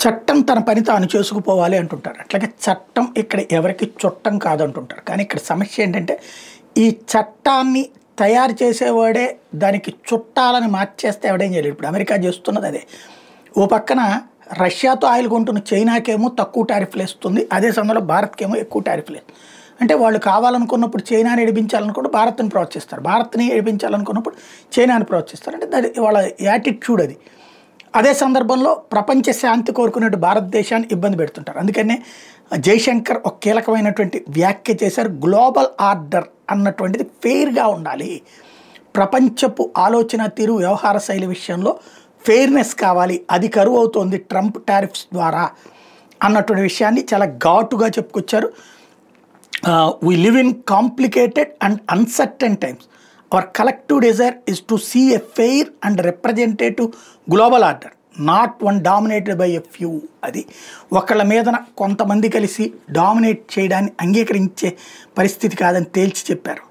చట్టం తన పని తాను చేసుకుపోవాలి అంటుంటారు. అట్లాగే చట్టం ఇక్కడ ఎవరికి చుట్టం కాదంటుంటారు. కానీ ఇక్కడ సమస్య ఏంటంటే ఈ చట్టాన్ని తయారు చేసేవాడే దానికి చుట్టాలని మార్చేస్తే ఎవడేం చేయలేడు. ఇప్పుడు అమెరికా చేస్తున్నది అదే. ఓ పక్కన రష్యాతో ఆయిల్ కొంటున్న చైనాకేమో తక్కువ టారిఫ్లు వేస్తుంది, అదే సమయంలో భారత్కేమో ఎక్కువ టారిఫ్లు వేస్తుంది. అంటే వాళ్ళు కావాలనుకున్నప్పుడు చైనాని ఎడిపించాలనుకుంటే భారత్ని ప్రోత్సహిస్తారు, భారత్ని ఎడిపించాలనుకున్నప్పుడు చైనాని ప్రోత్సహిస్తారు. అంటే అది వాళ్ళ యాటిట్యూడ్ అది. అదే సందర్భంలో ప్రపంచ శాంతి కోరుకున్నట్టు భారతదేశాన్ని ఇబ్బంది పెడుతుంటారు. అందుకనే జైశంకర్ ఒక కీలకమైనటువంటి వ్యాఖ్య చేశారు. గ్లోబల్ ఆర్డర్ అన్నటువంటిది ఫెయిర్గా ఉండాలి, ప్రపంచపు ఆలోచన తీరు వ్యవహార శైలి విషయంలో ఫెయిర్నెస్ కావాలి, అది కరువు అవుతోంది ట్రంప్ టారిఫ్స్ ద్వారా అన్నటువంటి విషయాన్ని చాలా ఘాటుగా చెప్పుకొచ్చారు. We live in complicated and uncertain times. Our collective desire is to see a fair and representative global order, not one dominated by a few. అది ఒకళ్ళ మీదన కొంతమంది కలిసి డామినేట్ చేయడాన్ని అంగీకరించే పరిస్థితి కాదని తేల్చి చెప్పారు.